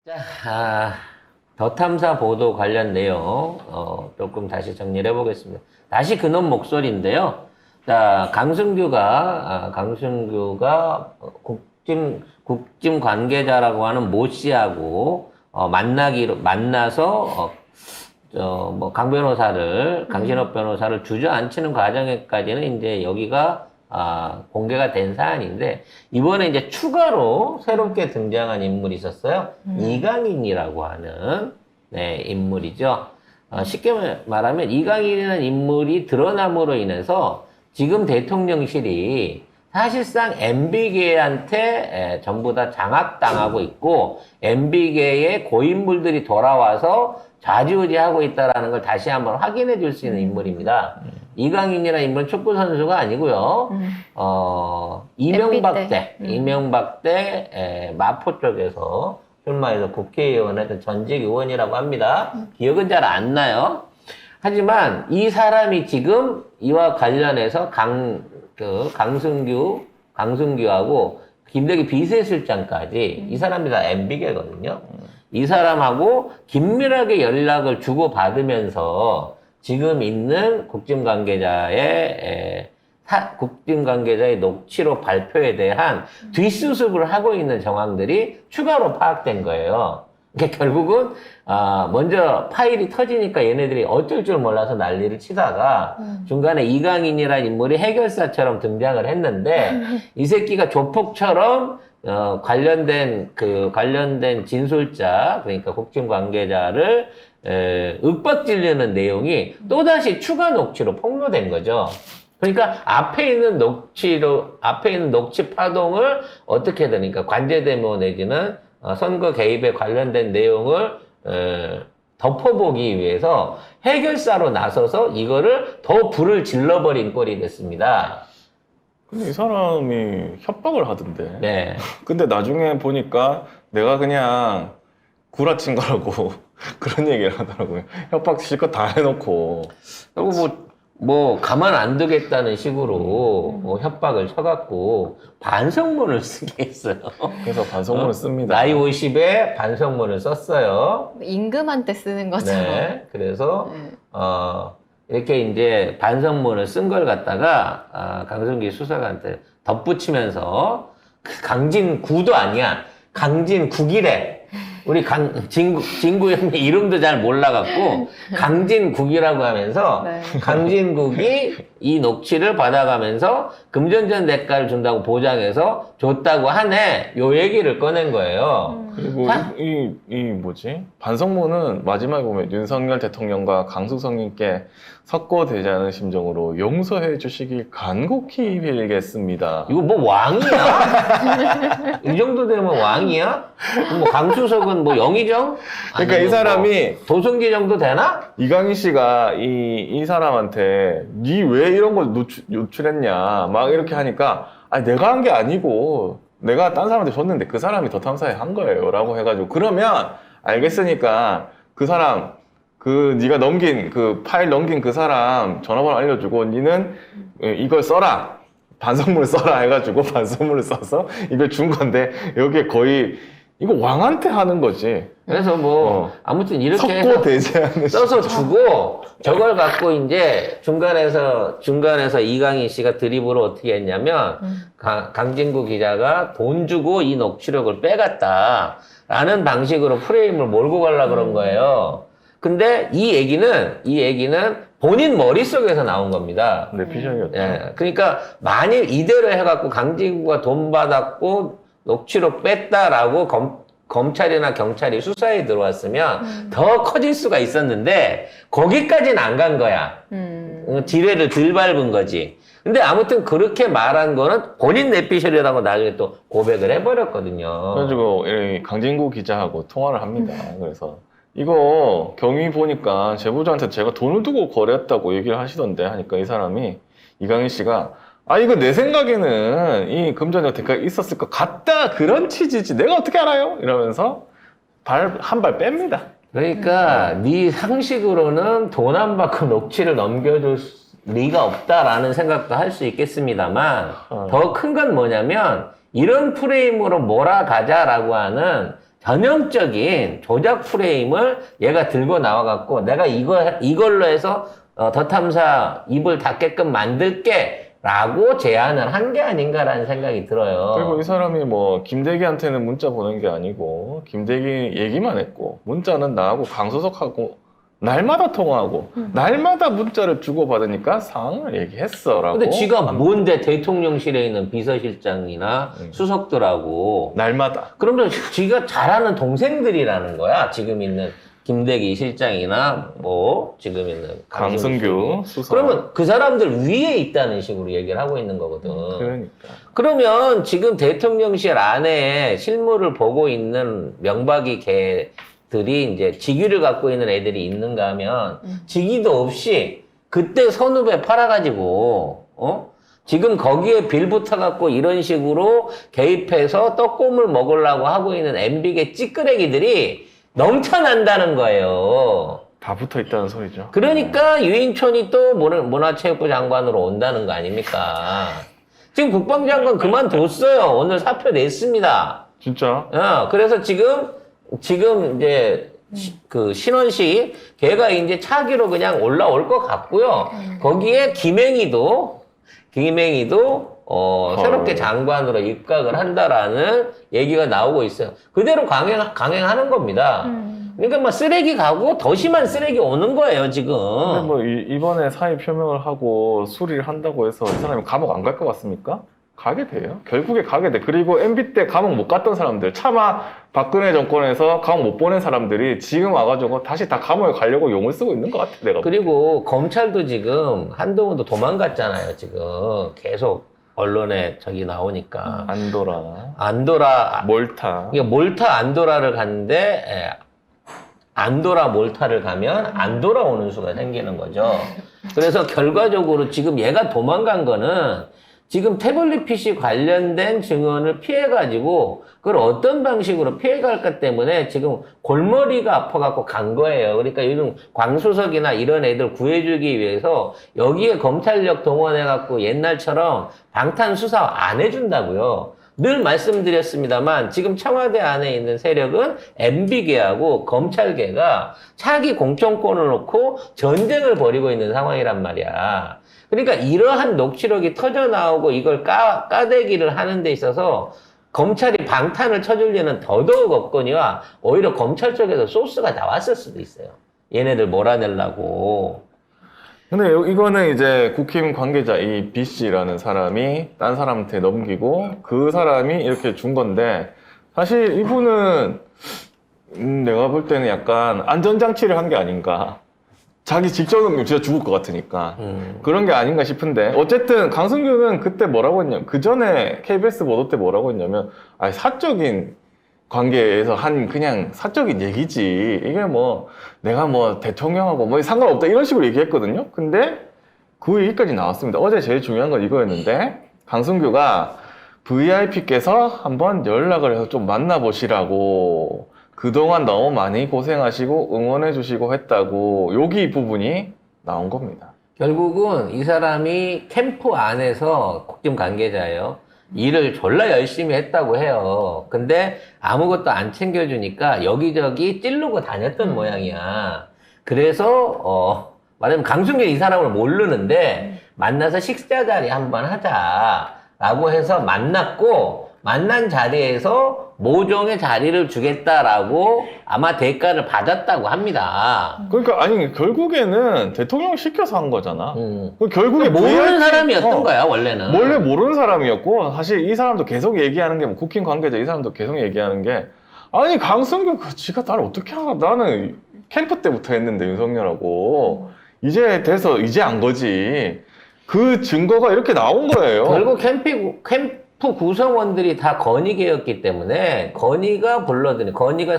자, 더 탐사 보도 관련 내용 조금 다시 정리를 해보겠습니다. 다시 그놈 목소리인데요. 자, 강승규가 국짐 관계자라고 하는 모 씨하고 만나서 강 변호사를, 강신업 변호사를 주저앉히는 과정에까지는 이제 여기가 공개가 된 사안인데, 이번에 이제 추가로 새롭게 등장한 인물이 있었어요. 이강인이라고 하는, 인물이죠. 쉽게 말하면 이강인이라는 인물이 드러남으로 인해서 지금 대통령실이 사실상 MB계한테 전부 다 장악당하고 있고, MB계의 고인물들이 돌아와서 좌지우지하고 있다는 걸 다시 한번 확인해 줄 수 있는 인물입니다. 이강인이라는 인물은 축구 선수가 아니고요. 이명박 때 마포 쪽에서 출마해서 국회의원 했던 전직 의원이라고 합니다. 기억은 잘 안 나요. 하지만 이 사람이 지금 이와 관련해서 강승규하고 김대기 비서실장까지 이 사람이 다 MB계거든요. 이 사람하고 긴밀하게 연락을 주고받으면서 지금 있는 국짐 관계자의 녹취록 발표에 대한 뒷수습을 하고 있는 정황들이 추가로 파악된 거예요. 그러니까 결국은 먼저 파일이 터지니까 얘네들이 어쩔 줄 몰라서 난리를 치다가 중간에 이강인이라는 인물이 해결사처럼 등장을 했는데 이 새끼가 조폭처럼 관련된 진술자, 그러니까 국짐 관계자를 윽박지르는 내용이 또다시 추가 녹취로 폭로된 거죠. 그러니까 앞에 있는 녹취 파동을 어떻게든, 그러니까 관제대모 내지는 선거 개입에 관련된 내용을 덮어보기 위해서 해결사로 나서서 이거를 더 불을 질러버린 꼴이 됐습니다. 근데 이 사람이 협박을 하던데. 네. 근데 나중에 보니까 내가 그냥 구라친 거라고 그런 얘기를 하더라고요. 협박 실컷 다 해놓고. 그리고 가만 안 두겠다는 식으로 협박을 쳐갖고 반성문을 쓰게 했어요. 그래서 반성문을 씁니다. 나이 50에 반성문을 썼어요. 임금한테 쓰는 것처럼. 네. 그래서, 이렇게 이제 반성문을 쓴 걸 갖다가, 강승규 수사관한테 덧붙이면서, 강진구도 아니야. 강진국이래. 우리 진구 형님 이름도 잘 몰라갖고, 강진국이라고 하면서, 네. 강진국이 이 녹취를 받아가면서 금전전 대가를 준다고 보장해서 줬다고 하네. 요 얘기를 꺼낸 거예요. 그리고 반성문은 마지막에 보면 윤석열 대통령과 강수성님께 석고되지 않은 심정으로 용서해 주시길 간곡히 빌겠습니다. 이거 뭐 왕이야? 이 정도 되면 왕이야? 강수석은 영의정? 그러니까 이 사람이 도승기 정도 되나? 이강인 씨가 이 사람한테 니 왜 이런 걸 노출했냐 막 이렇게 하니까 내가 한 게 아니고 내가 딴 사람한테 줬는데 그 사람이 더 탐사에 한 거예요 라고 해가지고 그러면 알겠으니까 그 사람 네가 파일 넘긴 그 사람 전화번호 알려주고 니는 이걸 써라 반성문을 써라 해가지고 반성문을 써서 이걸 준 건데 여기에 거의 이거 왕한테 하는 거지. 그래서 아무튼 이렇게 석고되지 않은 써서 주고 저걸 갖고 이제 중간에서 이강인 씨가 드립으로 어떻게 했냐면 강진구 기자가 돈 주고 이 녹취록을 빼갔다라는 방식으로 프레임을 몰고 가려고 그런 거예요. 근데 이 얘기는 본인 머릿속에서 나온 겁니다. 내 피셜이었다. 예. 그러니까 만일 이대로 해갖고 강진구가 돈 받았고 녹취록 뺐다라고 검찰이나 경찰이 수사에 들어왔으면 더 커질 수가 있었는데 거기까지는 안 간 거야. 지뢰를 덜 밟은 거지. 근데 아무튼 그렇게 말한 거는 본인 내피셜이라고 나중에 또 고백을 해버렸거든요. 그래가지고 강진구 기자하고 통화를 합니다. 그래서 이거 경위 보니까 제보자한테 제가 돈을 두고 거래했다고 얘기를 하시던데 하니까 이 사람이 이강인 씨가 이거 내 생각에는 이 금전적 대가가 있었을 것 같다 그런 취지지 내가 어떻게 알아요? 이러면서 한 발 뺍니다. 그러니까 네 상식으로는 돈 안 받고 녹취를 넘겨줄 리가 없다라는 생각도 할 수 있겠습니다만 더 큰 건 뭐냐면 이런 프레임으로 몰아가자라고 하는 전형적인 조작 프레임을 얘가 들고 나와갖고 내가 이걸로 해서 더 탐사 입을 닫게끔 만들게 라고 제안을 한 게 아닌가라는 생각이 들어요. 그리고 이 사람이 뭐 김대기한테는 문자 보낸 게 아니고 김대기 얘기만 했고 문자는 나하고 강소석하고 날마다 통화하고 날마다 문자를 주고받으니까 상황을 얘기했어라고. 근데 지가 뭔데 대통령실에 있는 비서실장이나 수석들하고 날마다. 그러면 지가 잘하는 동생들이라는 거야. 지금 있는 김대기 실장이나 뭐 지금 있는 강승규 수석. 그러면 그 사람들 위에 있다는 식으로 얘기를 하고 있는 거거든. 그러니까. 그러면 지금 대통령실 안에 실무를 보고 있는 명박이 개들이 이제 직위를 갖고 있는 애들이 있는가 하면 직위도 없이 그때 선후배 팔아가지고 지금 거기에 빌 붙어갖고 이런 식으로 개입해서 떡고물 먹으려고 하고 있는 MB계 찌끄레기들이 넘쳐난다는 거예요. 다 붙어 있다는 소리죠. 그러니까 유인촌이 또 문화체육부 장관으로 온다는 거 아닙니까? 지금 국방장관 그만뒀어요. 오늘 사표 냈습니다. 진짜? 그래서 지금 이제 그 신원식 걔가 이제 차기로 그냥 올라올 것 같고요. 거기에 김행희도 새롭게 장관으로 입각을 한다라는 얘기가 나오고 있어요. 그대로 강행하는 겁니다. 그러니까 뭐 쓰레기 가고 더 심한 쓰레기 오는 거예요, 지금. 근데 뭐 이번에 사의 표명을 하고 수리를 한다고 해서 이 사람이 감옥 안 갈 것 같습니까? 가게 돼요. 결국에 가게 돼. 그리고 MB 때 감옥 못 갔던 사람들, 차마 박근혜 정권에서 감옥 못 보낸 사람들이 지금 와가지고 다시 다 감옥에 가려고 용을 쓰고 있는 것 같아, 내가. 그리고 검찰도 지금 한동훈도 도망갔잖아요, 지금. 계속 언론에 저기 나오니까. 안도라. 몰타. 이게 몰타 안도라를 갔는데, 안도라 몰타를 가면 안 돌아오는 수가 생기는 거죠. 그래서 결과적으로 지금 얘가 도망간 거는 지금 태블릿 PC 관련된 증언을 피해가지고 그걸 어떤 방식으로 피해갈까 때문에 지금 골머리가 아파갖고 간 거예요. 그러니까 요즘 광수석이나 이런 애들 구해주기 위해서 여기에 검찰력 동원해갖고 옛날처럼 방탄수사 안 해준다고요. 늘 말씀드렸습니다만 지금 청와대 안에 있는 세력은 MB계하고 검찰계가 차기 공천권을 놓고 전쟁을 벌이고 있는 상황이란 말이야. 그러니까 이러한 녹취록이 터져나오고 이걸 까대기를 하는 데 있어서 검찰이 방탄을 쳐줄 리는 더더욱 없거니와 오히려 검찰 쪽에서 소스가 나왔을 수도 있어요. 얘네들 몰아내려고. 근데 이거는 이제 국힘 관계자 이 B씨라는 사람이 딴 사람한테 넘기고 그 사람이 이렇게 준 건데 사실 이분은 내가 볼 때는 약간 안전장치를 한 게 아닌가. 자기 직접 넘기면 진짜 죽을 것 같으니까 그런 게 아닌가 싶은데 어쨌든 강승규는 그때 뭐라고 했냐면 그 전에 KBS 보도 때 뭐라고 했냐면 아니 사적인 관계에서 한 그냥 사적인 얘기지 이게 뭐 내가 뭐 대통령하고 뭐 상관없다 이런 식으로 얘기했거든요. 근데 그 얘기까지 나왔습니다. 어제 제일 중요한 건 이거였는데 강승규가 VIP께서 한번 연락을 해서 좀 만나보시라고 그동안 너무 많이 고생하시고 응원해 주시고 했다고 여기 부분이 나온 겁니다. 결국은 이 사람이 캠프 안에서 국힘 관계자예요. 일을 졸라 열심히 했다고 해요. 근데 아무것도 안 챙겨주니까 여기저기 찌르고 다녔던 모양이야. 그래서 말하자면 강승규 이 사람을 모르는데 만나서 식사 자리 한번 하자라고 해서 만났고 만난 자리에서 모종의 자리를 주겠다라고 아마 대가를 받았다고 합니다. 그러니까 아니 결국에는 대통령 시켜서 한 거잖아. 결국에 모르는 사람이었던 거야 원래는. 원래 모르는 사람이었고 사실 이 사람도 계속 얘기하는 게 뭐 국힘 관계자 이 사람도 계속 얘기하는 게 아니 강승규 지가 나를 어떻게 알아? 나는 캠프 때부터 했는데 윤석열하고 이제 돼서 이제 안 거지. 그 증거가 이렇게 나온 거예요. 결국 캠프 구성원들이 다 건희계였기 때문에 건희가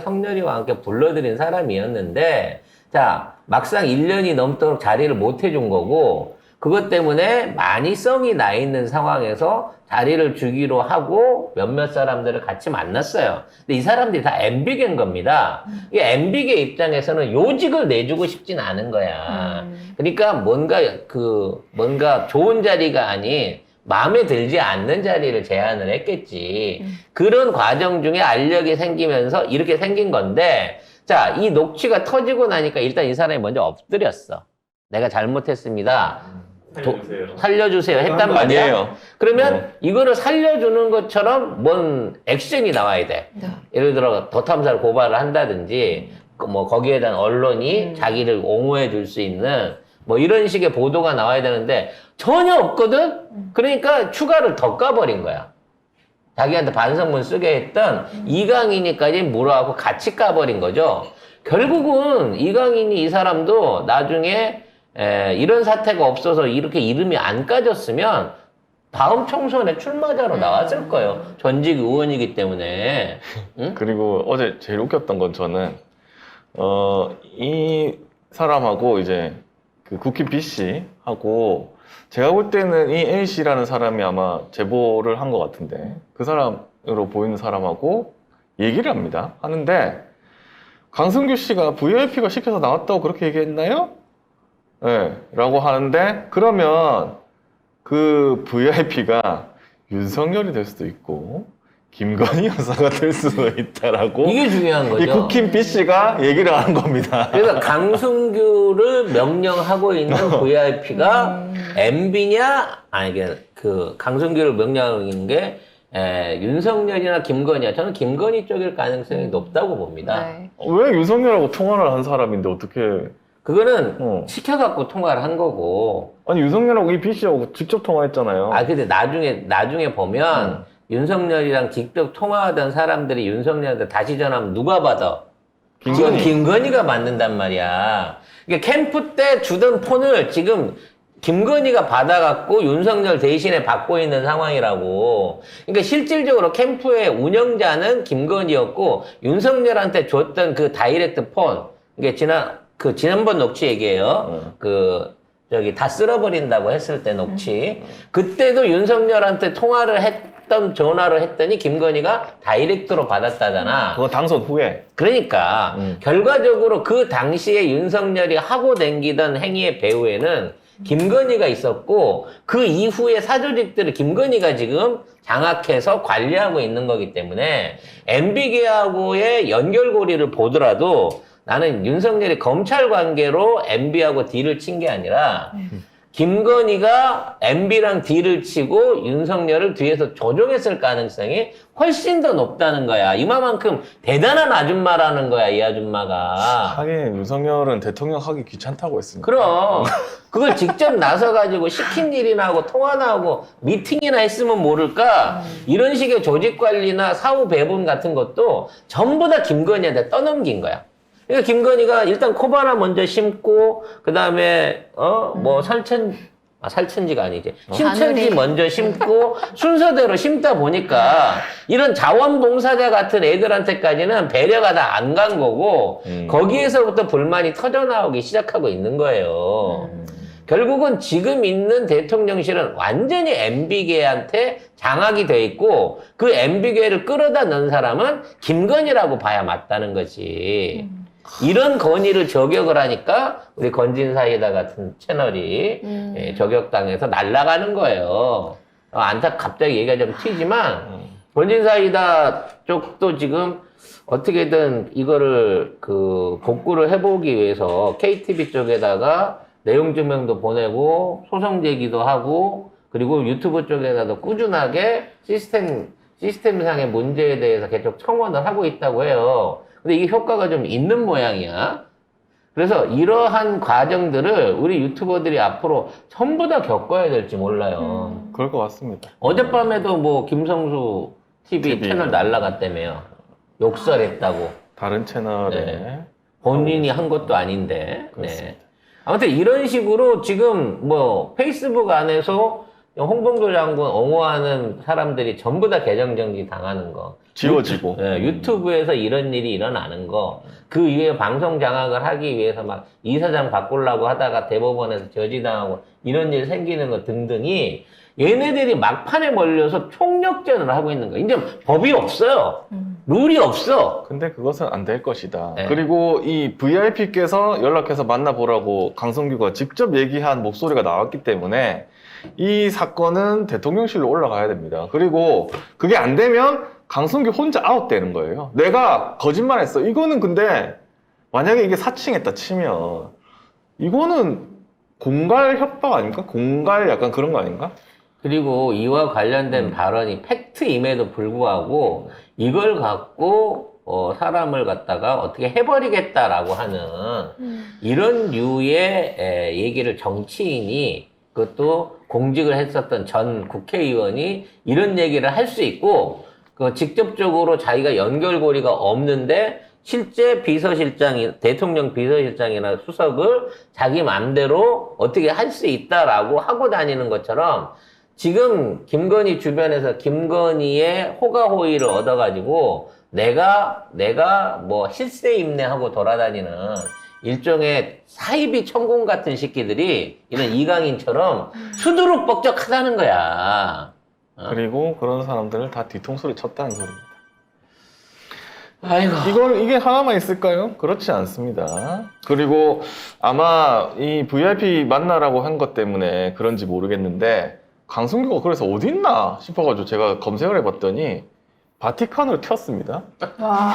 성렬이와 함께 불러들인 사람이었는데 자 막상 1년이 넘도록 자리를 못 해준 거고 그것 때문에 많이 썽이 나 있는 상황에서 자리를 주기로 하고 몇몇 사람들을 같이 만났어요. 근데 이 사람들이 다 MB계인 겁니다. 이 MB계 입장에서는 요직을 내주고 싶진 않은 거야. 그러니까 뭔가 좋은 자리가 아닌 마음에 들지 않는 자리를 제안을 했겠지. 그런 과정 중에 알력이 생기면서 이렇게 생긴 건데, 자, 이 녹취가 터지고 나니까 일단 이 사람이 먼저 엎드렸어. 내가 잘못했습니다. 살려주세요. 했단 말이야. 아니에요. 그러면 이거를 살려주는 것처럼 뭔 액션이 나와야 돼. 네. 예를 들어 덧탐사를 고발을 한다든지 뭐 거기에 대한 언론이 자기를 옹호해 줄 수 있는 뭐 이런 식의 보도가 나와야 되는데 전혀 없거든. 그러니까 추가를 더 까버린 거야. 자기한테 반성문 쓰게 했던 이강인이까지 물어하고 같이 까버린 거죠. 결국은 이강인이 이 사람도 나중에 이런 사태가 없어서 이렇게 이름이 안 까졌으면 다음 총선에 출마자로 나왔을 거예요. 전직 의원이기 때문에. 응? 그리고 어제 제일 웃겼던 건 저는 이 사람하고 이제 그 국힘 B 씨하고 제가 볼 때는 이 A 씨라는 사람이 아마 제보를 한 것 같은데 그 사람으로 보이는 사람하고 얘기를 합니다. 하는데 강승규 씨가 VIP가 시켜서 나왔다고 그렇게 얘기했나요? 네, 라고 하는데 그러면 그 VIP가 윤석열이 될 수도 있고 김건희 여사가 될 수도 있다라고 이게 중요한 이 거죠. 국힘 B 씨가 얘기를 하는 겁니다. 그래서 강승규를 명령하고 있는 VIP가 MB냐? 아니, 그 강승규를 명령하고 있는 게 윤석열이나 김건희야. 저는 김건희 쪽일 가능성이 높다고 봅니다. 네. 왜 윤석열하고 통화를 한 사람인데 어떻게 그거는 시켜갖고 통화를 한 거고. 아니 윤석열하고 이 B 씨하고 직접 통화했잖아요. 아, 근데 나중에 보면 윤석열이랑 직접 통화하던 사람들이 윤석열한테 다시 전화하면 누가 받아? 지금 김건희가 받는단 말이야. 그러니까 캠프 때 주던 폰을 지금 김건희가 받아갖고 윤석열 대신에 받고 있는 상황이라고. 그러니까 실질적으로 캠프의 운영자는 김건희였고 윤석열한테 줬던 그 다이렉트 폰. 이게 지난번 녹취 얘기예요. 다 쓸어버린다고 했을 때 녹취. 그때도 윤석열한테 전화를 했더니 김건희가 다이렉트로 받았다잖아. 그거 당선 후에. 그러니까 결과적으로 그 당시에 윤석열이 하고 댕기던 행위의 배후에는 김건희가 있었고 그 이후의 사조직들을 김건희가 지금 장악해서 관리하고 있는 거기 때문에 MB계하고의 연결고리를 보더라도 나는 윤석열이 검찰 관계로 MB하고 딜을 친 게 아니라 김건희가 MB랑 딜을 치고 윤석열을 뒤에서 조종했을 가능성이 훨씬 더 높다는 거야. 이만큼 대단한 아줌마라는 거야, 이 아줌마가. 하긴 윤석열은 대통령 하기 귀찮다고 했으니까. 그럼 그걸 직접 나서가지고 시킨 일이나 하고 통화나 하고 미팅이나 했으면 모를까. 이런 식의 조직 관리나 사후 배분 같은 것도 전부 다 김건희한테 떠넘긴 거야. 그러니까 김건희가 일단 코바나 먼저 심고 그다음에 살천지가 아니지. 신천지 바늘이. 먼저 심고 순서대로 심다 보니까 이런 자원봉사자 같은 애들한테까지는 배려가 다 안 간 거고 거기에서부터 불만이 터져나오기 시작하고 있는 거예요. 결국은 지금 있는 대통령실은 완전히 MB계한테 장악이 돼 있고 그 MB계를 끌어다 넣은 사람은 김건희라고 봐야 맞다는 거지. 이런 건의를 저격을 하니까 우리 건진사이다 같은 채널이 저격당해서 날아가는 거예요. 갑자기 얘기가 좀 튀지만 건진사이다 쪽도 지금 어떻게든 이거를 복구를 해보기 위해서 KTV 쪽에다가 내용 증명도 보내고 소송 제기도 하고 그리고 유튜브 쪽에다도 꾸준하게 시스템상의 문제에 대해서 계속 청원을 하고 있다고 해요. 근데 이게 효과가 좀 있는 모양이야. 그래서 이러한 과정들을 우리 유튜버들이 앞으로 전부 다 겪어야 될지 몰라요. 그럴 것 같습니다. 어젯밤에도 뭐 김성수 TV 채널 날라갔다며요. 욕설했다고. 다른 채널에 네. 본인이 한 것도 아닌데. 네. 아무튼 이런 식으로 지금 뭐 페이스북 안에서 홍범도 장군 옹호하는 사람들이 전부 다 계정 정지 당하는 거. 지워지고. 유튜브에서 이런 일이 일어나는 거. 그 이후에 방송 장악을 하기 위해서 막 이사장 바꾸려고 하다가 대법원에서 저지당하고 이런 일 생기는 거 등등이 얘네들이 막판에 몰려서 총력전을 하고 있는 거야. 이제 법이 없어요. 룰이 없어. 근데 그것은 안 될 것이다. 네. 그리고 이 VIP께서 연락해서 만나보라고 강성규가 직접 얘기한 목소리가 나왔기 때문에 이 사건은 대통령실로 올라가야 됩니다. 그리고 그게 안 되면 강성규 혼자 아웃되는 거예요. 내가 거짓말했어. 이거는 근데 만약에 이게 사칭했다 치면 이거는 공갈 협박 아닙니까? 공갈 약간 그런 거 아닌가? 그리고 이와 관련된 발언이 팩트임에도 불구하고 이걸 갖고 사람을 갖다가 어떻게 해버리겠다라고 하는 이런 류의 얘기를 정치인이 그것도 공직을 했었던 전 국회의원이 이런 얘기를 할 수 있고 그 직접적으로 자기가 연결고리가 없는데 실제 대통령 비서실장이나 수석을 자기 맘대로 어떻게 할 수 있다라고 하고 다니는 것처럼 지금 김건희 주변에서 김건희의 호가호의를 얻어가지고 내가 뭐 실세임내하고 돌아다니는 일종의 사이비 천공 같은 새끼들이 이런 이강인처럼 수두룩 뻑적하다는 거야. 그리고 그런 사람들을 다 뒤통수를 쳤다는 소리입니다. 아이고. 이게 하나만 있을까요? 그렇지 않습니다. 그리고 아마 이 VIP 만나라고 한 것 때문에 그런지 모르겠는데 강승규가 그래서 어디 있나 싶어가지고 제가 검색을 해봤더니 바티칸으로 튀었습니다. 와.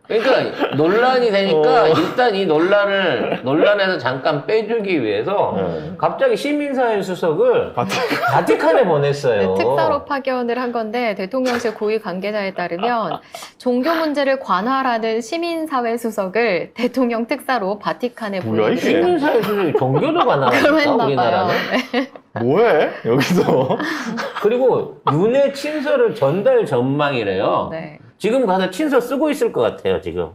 그러니까 논란이 되니까 일단 이 논란에서 잠깐 빼주기 위해서 갑자기 시민사회 수석을 바티칸에 보냈어요. 네, 특사로 파견을 한 건데 대통령실 고위 관계자에 따르면 종교 문제를 관할하는 시민사회 수석을 대통령 특사로 바티칸에 뭐야, 이게? 보냈습니다. 시민사회 수석이 종교도 가능합니까 그랬나 봐요. 우리나라는? 네. 뭐해? 여기서? 그리고 윤회 친서를 전달 전망이래요. 네. 지금 가서 친서 쓰고 있을 것 같아요 지금.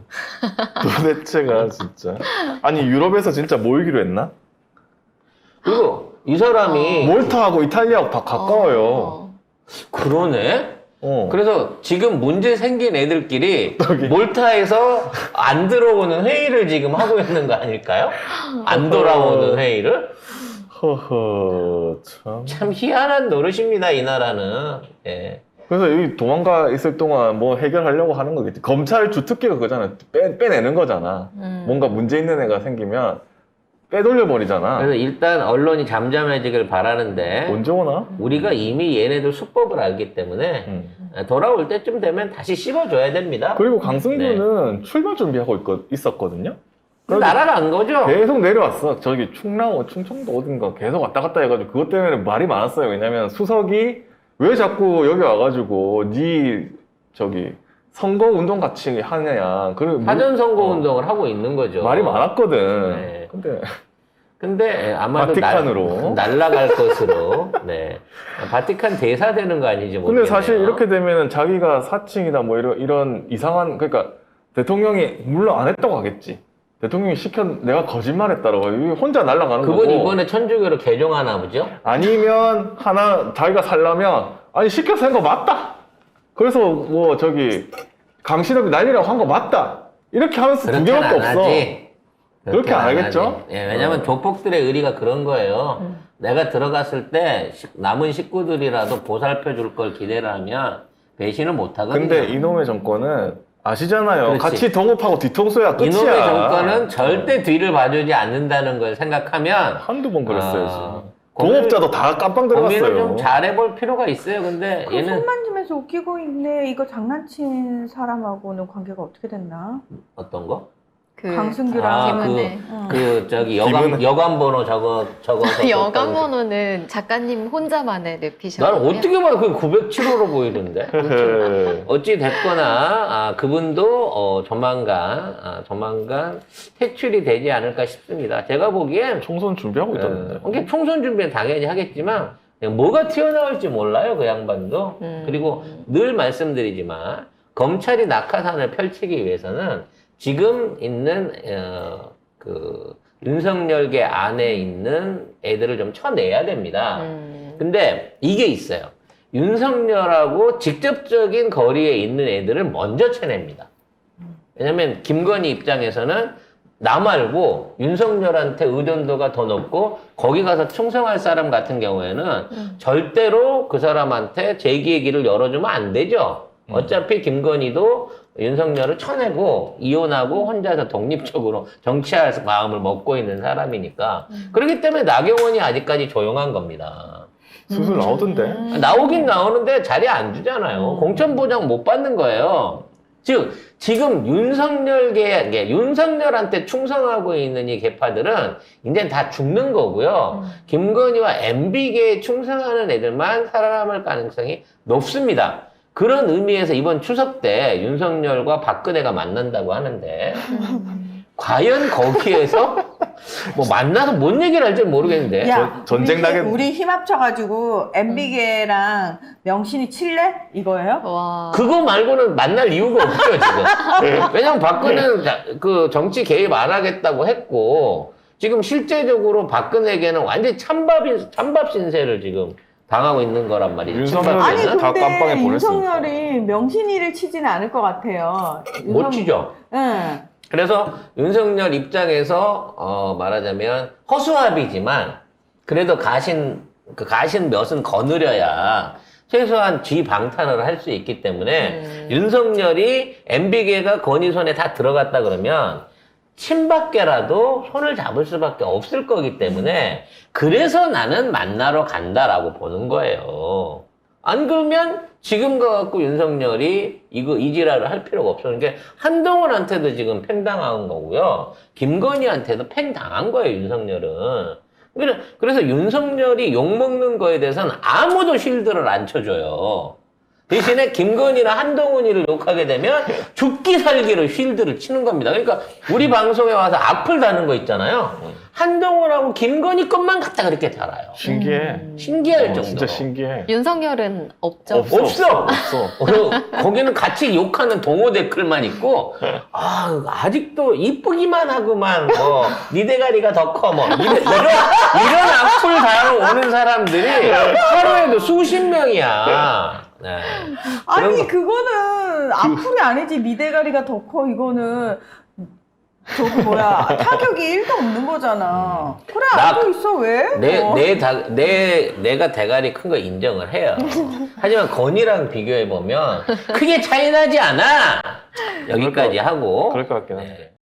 도대체가 진짜. 아니 유럽에서 진짜 모이기로 했나? 그리고 이 사람이 몰타하고 이탈리아하고 다 가까워요. 그러네. 어. 그래서 지금 문제 생긴 애들끼리 저기. 몰타에서 안 들어오는 회의를 지금 하고 있는 거 아닐까요? 안 돌아오는 회의를? 허허 참. 참 희한한 노릇입니다, 이 나라는. 예. 그래서 여기 도망가 있을 동안 뭐 해결하려고 하는 거겠지. 검찰 주특기가 그거잖아. 빼내는 거잖아. 뭔가 문제 있는 애가 생기면 빼돌려버리잖아. 그래서 일단 언론이 잠잠해지길 바라는데 언제 오나? 우리가 이미 얘네들 수법을 알기 때문에 돌아올 때쯤 되면 다시 씹어줘야 됩니다. 그리고 강승규는 출마 준비하고 있었거든요. 그래서 날아간 거죠? 계속 내려왔어. 저기 충청도 어딘가 계속 왔다 갔다 해가지고 그것 때문에 말이 많았어요. 왜냐면 수석이 왜 자꾸 여기 와가지고 저기 선거운동 같이 하느냐. 사전선거운동을 하고 있는 거죠. 말이 많았거든. 네. 근데 아마도 바티칸으로. 날아갈 것으로. 네. 바티칸 대사 되는 거 아닌지 모르겠네요. 근데 사실 이렇게 되면은 자기가 사칭이나 뭐 이런 이상한, 그러니까 대통령이 물론 안 했다고 하겠지. 대통령이 내가 거짓말했다라고 혼자 날아가는 거고. 그분 이번에 천주교로 개종하나 보죠? 아니면 자기가 살려면 아니 시켜서 한 거 맞다. 그래서 뭐 강신업이 난리라고 한 거 맞다. 이렇게 하면서 두 개밖에 없어. 그렇게 안 하겠죠? 예, 왜냐면 조폭들의 의리가 그런 거예요. 내가 들어갔을 때 남은 식구들이라도 보살펴 줄 걸 기대를 하면 배신을 못 하거든요. 근데 이놈의 정권은 아시잖아요. 그렇지. 같이 동업하고 뒤통수야 끝이야. 이놈의 정권은 절대 뒤를 봐주지 않는다는 걸 생각하면 한두 번 그랬어요. 아, 지금. 동업자도 다 깜빵 고민을 들어갔어요. 좀 잘해볼 필요가 있어요. 근데 그 얘는 손만지면서 웃기고 있네. 이거 장난친 사람하고는 관계가 어떻게 됐나? 어떤 거? 강승규랑 김은혜. 저기 김은혜. 여관 번호 적어서 여관 번호는 작가님 혼자만의 뇌피셜. 나는 어떻게 봐도 그 907호로 보이던데. 어찌 됐거나 그분도 조만간 퇴출이 되지 않을까 싶습니다. 제가 보기엔 총선 준비하고 있다는데. 이게 총선 준비는 당연히 하겠지만 그냥 뭐가 튀어나올지 몰라요, 그 양반도. 그리고 늘 말씀드리지만 검찰이 낙하산을 펼치기 위해서는 지금 있는 윤석열계 안에 있는 애들을 좀 쳐내야 됩니다. 근데 이게 있어요. 윤석열하고 직접적인 거리에 있는 애들을 먼저 쳐냅니다. 왜냐면 김건희 입장에서는 나 말고 윤석열한테 의존도가 더 높고 거기 가서 충성할 사람 같은 경우에는 절대로 그 사람한테 재기의 길을 열어주면 안 되죠. 어차피 김건희도 윤석열을 쳐내고 이혼하고 혼자서 독립적으로 정치할 마음을 먹고 있는 사람이니까 그렇기 때문에 나경원이 아직까지 조용한 겁니다. 수술 나오던데. 나오긴 나오는데 자리 안 주잖아요. 공천보장 못 받는 거예요. 즉 지금 윤석열한테 충성하고 있는 이 개파들은 이제 다 죽는 거고요. 김건희와 MB계에 충성하는 애들만 살아남을 가능성이 높습니다. 그런 의미에서 이번 추석 때 윤석열과 박근혜가 만난다고 하는데 과연 거기에서 뭐 만나서 뭔 얘기를 할지 모르겠는데 야, 전쟁 나겠- 우리 힘 합쳐가지고 MB계랑 명신이 칠래? 이거예요? 와. 그거 말고는 만날 이유가 없죠 지금. 왜냐면 박근혜는 그 정치 개입 안 하겠다고 했고 지금 실제적으로 박근혜에게는 완전히 찬밥 신세를 지금 당하고 있는 거란 말이죠. 윤석열은 아니 찬밥에는. 다 깜빵에 근데 보냈으니까. 윤석열이 명신이를 치지는 않을 것 같아요. 못 치죠. 응. 그래서 윤석열 입장에서 말하자면 허수아비지만 그래도 가신 몇은 거느려야 최소한 쥐 방탄을 할 수 있기 때문에 윤석열이 MB계가 건희 손에 다 들어갔다 그러면 친박계라도 손을 잡을 수밖에 없을 거기 때문에 그래서 나는 만나러 간다라고 보는 거예요. 안 그러면 지금 가갖고 윤석열이 이 지랄을 할 필요가 없어. 그러니까 한동훈한테도 지금 팽당한 거고요. 김건희한테도 팽당한 거예요, 윤석열은. 그래서 윤석열이 욕먹는 거에 대해서는 아무도 쉴드를 안 쳐줘요. 대신에 김건희나 한동훈이를 욕하게 되면 죽기 살기로 쉴드를 치는 겁니다. 그러니까 우리 방송에 와서 악플 다는 거 있잖아요. 한동훈하고 김건희 것만 갖다 그렇게 달아요. 신기해. 신기할 정도로. 진짜 신기해. 윤석열은 없죠. 없어. 없어. 거기는 같이 욕하는 동호 댓글만 있고, 아직도 이쁘기만 하구만, 니 대가리가 더 커, 이런 악플 달아오는 사람들이 하루에도 수십 명이야. 네. 아니 그거는 악플이 아니지. 미대가리가 더 커. 이거는 저거 뭐야 타격이 1도 없는 거잖아. 그래 알고 있어 왜? 내가 대가리 큰 거 인정을 해요. 하지만 건이랑 비교해 보면 크게 차이 나지 않아. 여기까지 하고. 그럴 것 같긴 한데.